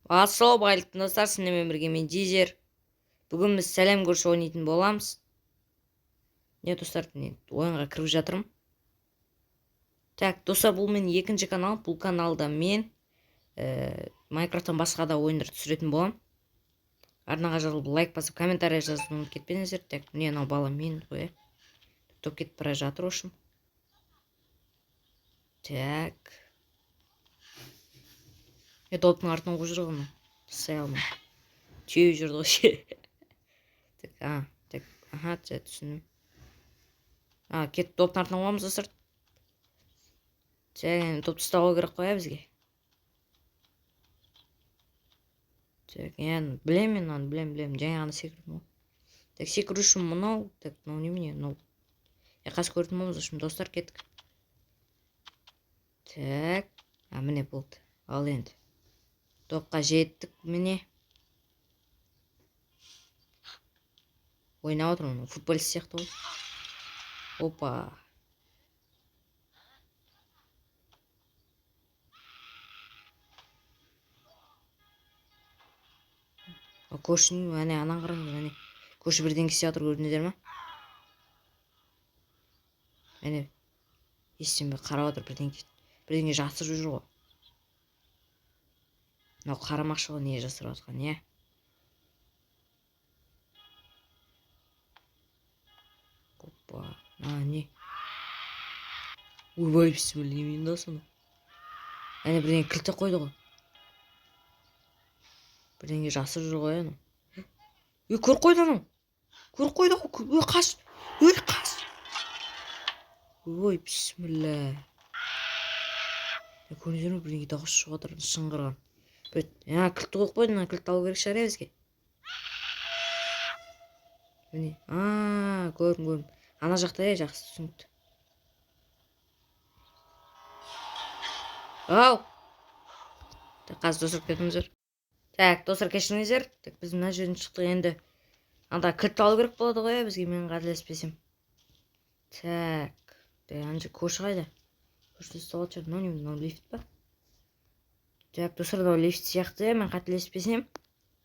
Ассалаумағалейкум достар, сіздермен бірге мен Дизер. Бүгін біз сәлем көрші ойнайтын боламыз. Не достар, ойынға кіріп жатырмын. Так, достар, бұл менің екінші канал. Бұл каналда мен Майнкрафттан басқа да ойындар түсіретін болам. Арнаға жазылып лайк басып, комментарий жазуды ұмытып кетпеңіздер. Так, міне анау бала мен ғой. Топ кетіп бара жатыр ошым. Так. Топтың артынан қуып жүр ғой. Сай алмай. Түйіп жүрді ғой. Так, ага, түсіндім. Кетіп топтың артынан қуамыз достар. Топты ұстауға керек қоя бізге. Так, білем мен оны, білем. Жаңа ғана секірдім ғой. Так, секіру үшін мынау. Так, мынау немене? Мынау. Қазір көретін боламыз үшін достар, кеттік. Так, міне болды. Ал енді. Топқа жеттік, міне. Ойнап отырмын, футболист сияқты ғой. Опа. Көршінің, анан қараңыз, көрші бірден кесе жатыр, көрдіңіздер ма? Естен қарап отыр, бірдеңе жасырып жүр ғой. Мынау қарамақшы ғой, не жасырып отқан, не? Опа, не? Ойбай, бісміллә, немене да соны? Бірдеңе кілтіп қойды ғой. Бірдеңе жасырып жүр ғой, анау. Көріп қойды анау. Көріп қойды ғой. Қаш. Ой, бісміллә. Көрдіңіздер ме, бірдеңе дауыс шығып отыр, шыңғырған. Кілтті қойып қойды, кілтті алу керек шығар бізге. Міне, көрдім. Ана жақта жақсы түсінікті. Ау! Қазір достар кетіңіздер. Так, достар кешіріңіздер. Так, біз мына жерден шықтық енді. Анда кілт алу керек болады ғой, бізге, мен қателеспесем. Так, ана жер көрші қайда? Көрші ұстап жатыр. Мынау лифт па? Так, достар, мынау лифт сияқты, мен қателеспесем.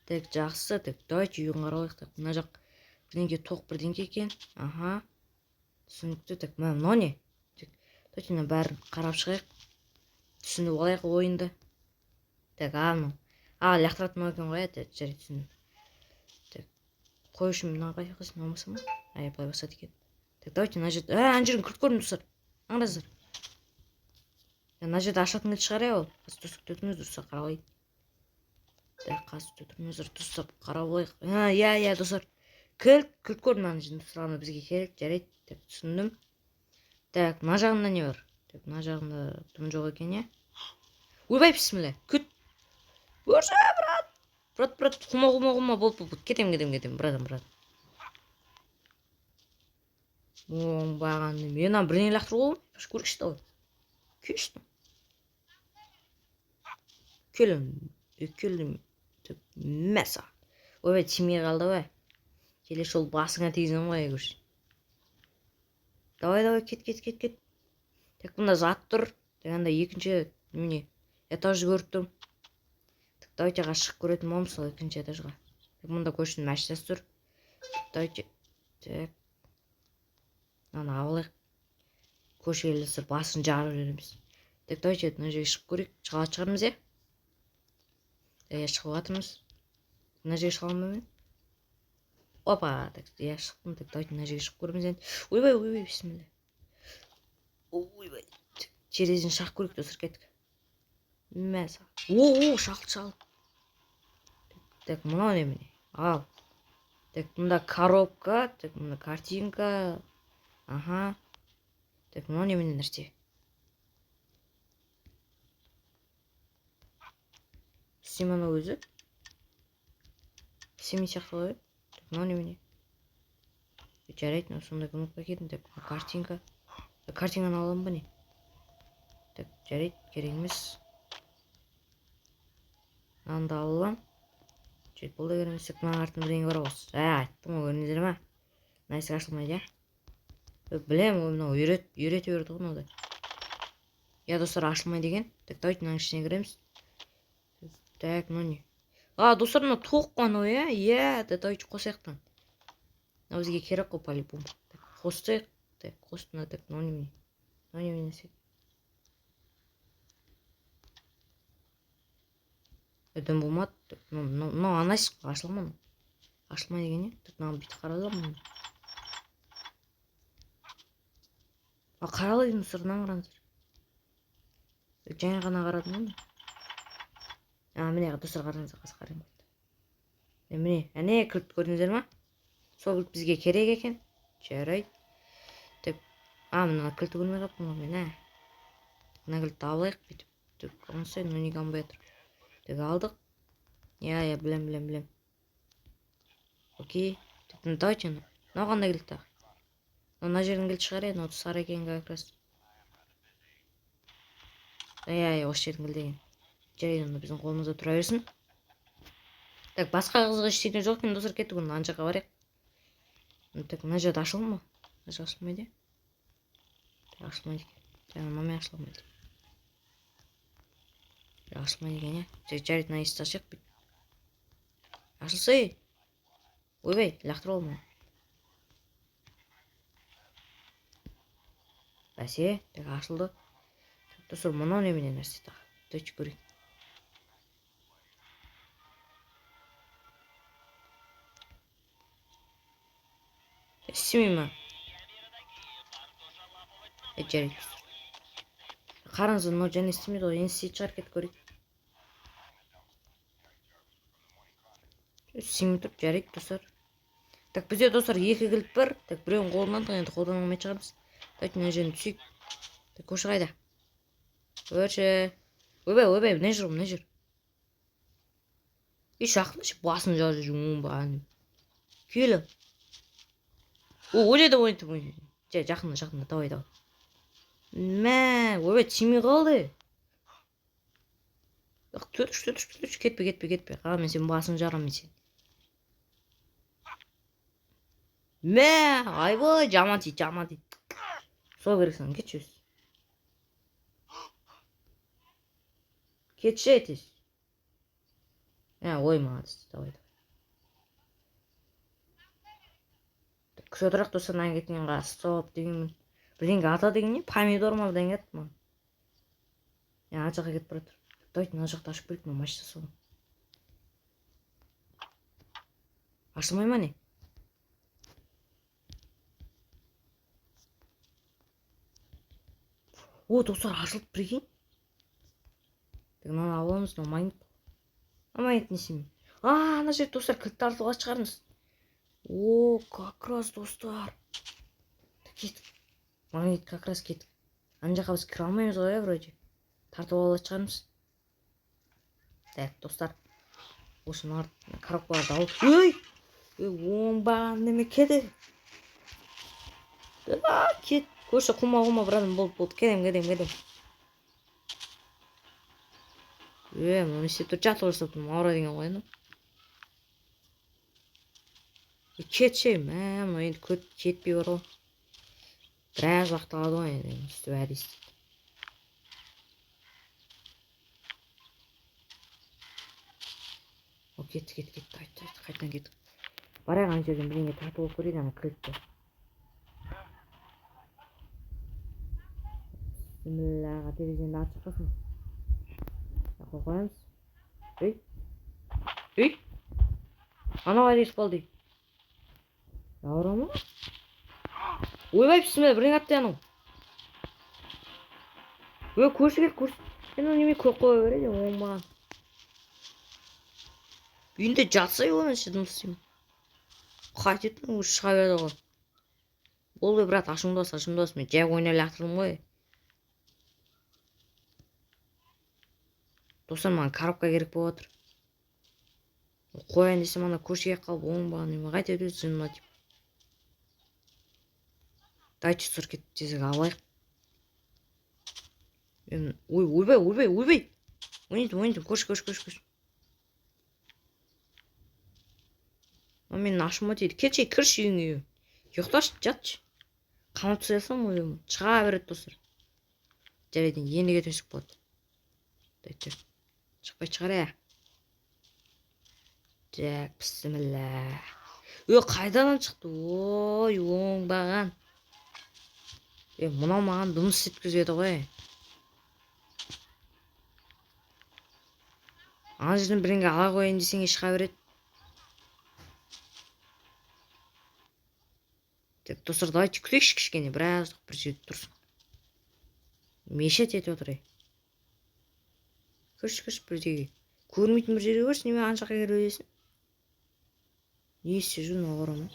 Так, жақсы. Так, давайте үйін қарайық. Так, мына жақ бірдеңке тоқ бірдеңке екен. Аха. Түсінікті. Так, мынау не? Так, давайте мына бәрін қарап шығайық. Түсініп алайық ойынды. Так, мынау. Лақтыратын мынау екен ғой, жарайды түсіндім. Так, қой үшін мынау қайқыз, мынау ма? Былай басады екен. Так, давайте мына жерде. Ана жерін кілт көрдім достар. Аңдаңыздар. Мына жерде ашатын кілт шығар ол. Қазір төсіп өтіңіз дұрыстап қарап алайық. Так, қазір өтіңіздер дұрыстап қарап алайық. Достар. Кілт көрдім ана жерін достар, бізге керек, жарайды. Так, түсіндім. Так, мына жағында не бар? Так, мына жағында дым жоқ екен, я? Ойбай, бісміллә. Күт. Көрші, брат. Құма. Болды. Кетем, брат. Оңбағанды. Мен бірдеңе лақтырып олым. Көрікші да ой. Кешті. Келім. Мәса. Ойбай, тимей қалды ой. Келеш ол басыңа тегізем ғой, көрші. Давай, кет. Так, бұнда зат тұр. Так, анда екінші, міне, этажды көріп тұрмын. Так, давайте шығып көретін болмыз сол екінші этажға. Так, бұнда көршінің машинасы тұр. Давайте. Так. Ана алайық. Көрші елесі басын жарып жүреміз. Так, давайте мына жерге шығып көрейік. Шығармыз, е? Шығып жатырмыз. Мына жерге шығамын ба мен? Опа, так, шықтым. Так, давайте мына жерге шығып көреміз енді. Ойбай, бісміллә. Ойбай. Терезені шақ көрейік, достар, кеттік. Мәса. Шалт. Так, мынау немене? Ал. Так, мында коробка. Так, мында картинка. Аха. Так, мынау немене нәрсе? Симана өзі? Семи сияқты ғой. Так, мынау немене? Жарайды, сондай кнопка кетін. Так, картинка. Картинканы аламын ба не? Так, жарайды, керек емес. Анда алам. Жет бұл да көрмесек, мына артын бірдеңе бар осы. Айттым ғой, көрдіңіздер ма? Мына есік ашылмайды, я? Білем, мынау үйреті берді ғой мынау да. Достар, ашылмайды екен. Так, давайте мына ішіне кіреміз. Так, ну не. достар мына тоқ қана иә? Иә, давайте қосайық та. Мына бізге керек қой по-любому. Так, қоссайық. Так, қостына так, немене нәрсе. Өтен болмады. Мынау анайсыз қой, ашылмады. Ашылмай деген не? Так, мынаны бүйтіп қаралам. Қаралайын сыртынан қараңыздар. Жаңа ғана қарадым. Міне достар қараңыздар, қазір қараймын. Міне, әне кілт көрдіңіздер ма? Сол кілт бізге керек екен. Жарайды. Так, мына кілтті көрмей қалыппын ғой мен, Мына кілтті алайық бүйтіп. Так, онысы неге алынбай жатыр. Так, алдық. Я білем. Окей. Так, давайте мынау қандай кілт тағы? Мына жердің кілт шығар еді, осы сары екен как раз. Осы жердің кілт екен. Жарайды, онда біздің қолымызда тұра берсін. Так, басқа қызға ештеңе жоқ екен, достар, кеттік, ана жаққа барайық. Так, мына жерде ашылды ма? Мына жер ашылмайды. Так, ашылмайды екен. Мынау ашылмайды. Ашылмайды екен, жарайды, мына есікті ашайық бүйтіп. Ашылсай. Ойбай, лақтырып алма. Бәсе, так, ашылды. Достар, мынау немене нәрсе тағы. Давайте көрейік. Істемей ма? Жарайды. Қараңыздар, мынау және істемейді ғой, енді істейтін шығар, кетіп көрейік. Істемей тұрып, жарайды, достар. Так, бізде достар екі кілт бар. Так, біреуін қолынан алдық, енді қолдан алмай шығармыз. Давайте мына жерін түсейік. Так, көрші қайда? Көрші. Ойбай, мына жер. Жақындашы, басын жарып жүрмін баған. Келі. Ойда. Жақында, давай. Ойбай, тимей қалды. Төтіш, кетпе. Мен сен басын жарам сен. Айбай, жаман дейді. Сол керексің, кетші өз. Кетші етес. Ой, мағадыз, давай. Күшетірақ достарынан кеткен ға, стоп дегенмін. Бірдеңге ата деген не? Помидор ма бірдеңге ет ма? Ана жаққа кетіп баратыр. Давайте мына жақты ашып берейік, мына машина соған. Ашылмай ма не? Достар, ашылып бірген. Мынаны аламыз, мына магнит. Магнит несеме? Ана жер достар, кілтті артуға шығарыңыз. Как раз достар. Кеттік. Магнит как раз кеттік. Ана жаққа біз кіре алмаймыз ғой, вроде. Тартып алып шығармыз. Так, достар. Осыны коробкаларды алып. Оңбаған неме кеді. Кет. Көрші құма, брадым, болды. Кедем. Мұны істеп тұр, жатып ұрсаптым, ауыра деген қойыным. Кетші, мұны енді кетпей бар ғой. Біраз уақыт алады ғой, енді үсті бәрі істейді. Кеттік. Қайтынан кеттік. Барайық ана жерден бірдеңе тартып алып көрейік, ана кілтті. Бісміллаға, терезені ашып қасын. Қойғанымыз. Анау қайда болды. Ауыра ма? Ойбай, бісміллә, бірдеңе атты анау. Көрші. Мен оны неме көк қоя береді, оңбаған. Үйінде жатсай ғой, мен шыдым істеймін. Қайтетін өзі шыға берді ғой. Болды, брат, ашымдас. Мен жай ойнай лақтырдым ғой. Достар, маған коробка керек болып отыр. Қояйын десем, ана көршіге қалып оңбаған неме қайта өтеді жыныма деп. Дайте сұр кетіп тезек алайық. Ойбай. Ойнайтым, көрші. Мен ашыма дейді. Кетші, кірші үйіңе. Ұйықташы, жатшы. Қамап түсіресің ойым. Шыға береді достар. Жарайды, ендіге төсік болады. Дайте. Шықпай шығар. Так, бісміллә. Қайдан шықты? Ой, оңбаған. Мынау маған дымыс еткізеді ғой. Ана жерден бірінге ала қойын десең ешқа береді. Так, достар, давайте күтейікші кішкене, біраздық бір жерде тұрсын. Мешет етіп отыр. Кірші бірдеге. Көрмейтін бір жерге көрші, неме аншаққа келіп өдесін. Не істе жүр, оғырамыз.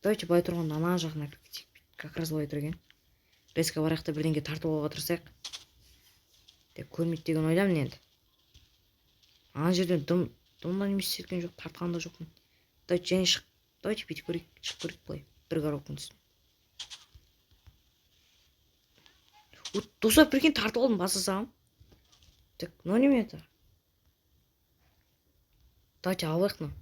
Давайте бай тұрғанда ана жағына кетейік. Как раз бай тұрген. Резко барақта бірдеңге тартып алуға тырысайық. Деп көрмейді деген ойдамын енді. Ана жерден дымдан емес еткен жоқ, тартқанда жоқпын. Давайте және шық. Давайте бүйтіп көрейік, шығып көрейік былай. Бір коробканың үстіне. Достар, прикинь, тартып алдым, басасам. Так, ну неме это? Давайте алайық мына.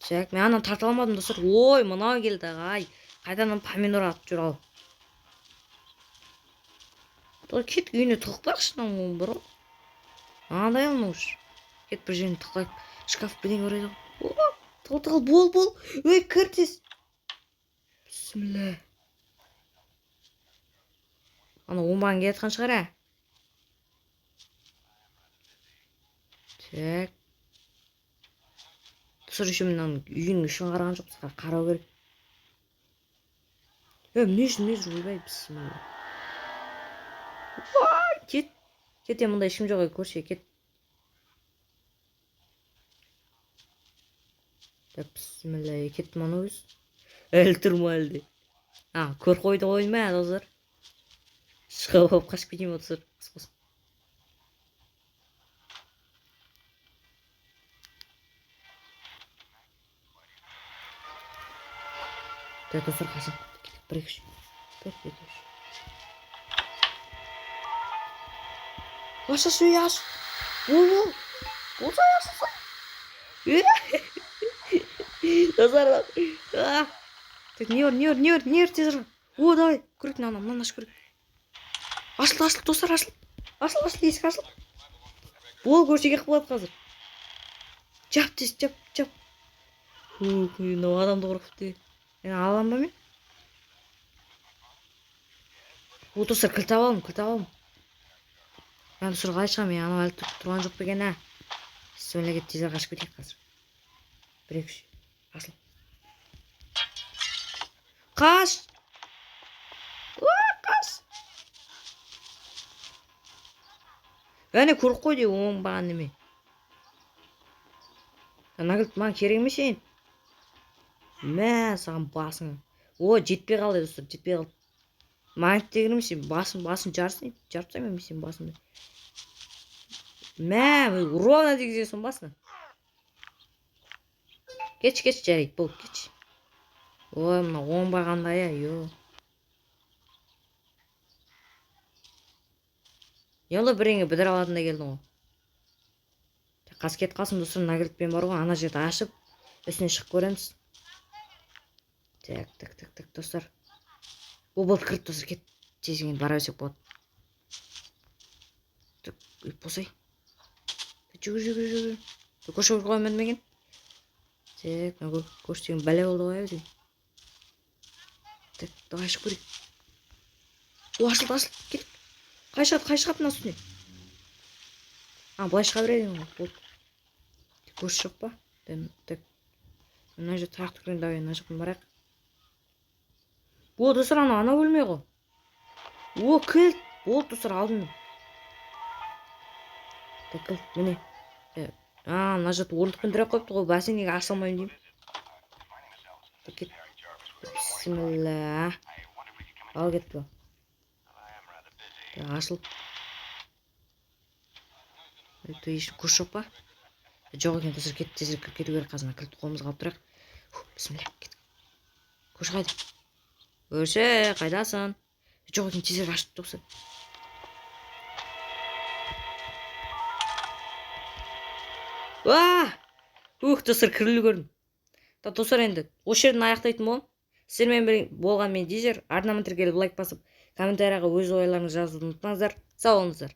Так, мен анан тартып алмадым, достар. Ой, мынау келді, ай. Қайдан помидор атып жүр ал. Кет үйіне тығып барықшы, мынау бір. Анадай алмаушы. Кет бір жеріне тықлайық. Шкаф бірдеңе орайды. Тығыл, бол. Ой, кір тез. Бісміллә. Ана оңбаған кетқан шығар, ә? Так. Тұсыр үшін мен үйінің ішін қараған жоқ, қарау керек. Не жүр, ойбай, бісміллә. Кет. Кете, мұнда ешкім жоқ, көрші, кет. Так, бісміллә, кетті маны өз. Әлі тұрма әлде. Көр қойды ойма, достар. Шығып алып қашып кетейін отырсыр. Қыс. Так, достар, қашын. Бір-екі. Аш. Болса ашылса. Достар. Так, не өр, тез ұрған. Давай, көрек, мынаны ашып көрек. Ашыл, достар, ашыл. Есік ашыл. Бол, көршеге қып болады қазір. Жап, тез, жап. Мынау адамды қорқыпты. Алам ба мен? Достар, кілт алам. Мен достар қалай шығам, мен анау әлі тұрған жоқ беген, ә? Сөйлеге тезер қашып кетейік қазір. Бір-екі. Ашыл. Қаш! Әне көріп қой де оңбаған неме. Нағылт маған керек емес ең. Мә, саған басың. Жетпей қалды, достар, жетпей қалды. Маңет деген емес, басын жарсын. Жарпсам емес, басын. Мә, ровно дегізесің басына. Кеш, жарайды, бол, кеш. Мына оңбағандай, йо. Елі біріңі бідір аладында келдің ғой. Қас кет қалсын, достар, нагілтпен бар ғой, ана жерді ашып, үстіне шығып көреміз. Так, достар. Болды кіріп, достар, кет. Тезінген бара өсек болады. Так, босай. Жүгір. Көші қоймадым екен. Так, көш деген бәле болды ғой өзі. Так, давай шығып көрейік. Ашыл, кет. Қай шығады мына үстіне? Былай шыға береді ғой. Болды. Көш жоқ па? Так. Мына жер таяқ түкірген, давай, мына жақтан барайық. Достар, ана өлмей ғой. Кілт. Болды, достар, алдым. Так, кілт, міне. Мына жерді орындықпен дұрап қойыпты ғой, бассейнге аша алмайын деймін. Так, кет. Бісміллә. Ал кетті ба. Ашыл. Көш жоқ па? Жоқ екен, достар, тезірек кету керек, қазір кілт қолымызға алып тұрайық. Бісміллә, кет. Көш қайда? Көрші, қайдасың? Жоқ екен, тезірек ашып достар. Достар, кірілі көрдім. Достар, енді осы жерден аяқтайтын болам. Сіздермен болған мен Дизер. Артынан тіркеліп лайк басып, комментарияға өз ойларыңызды жазуды ұмытпаңыздар. Сау болыңыздар.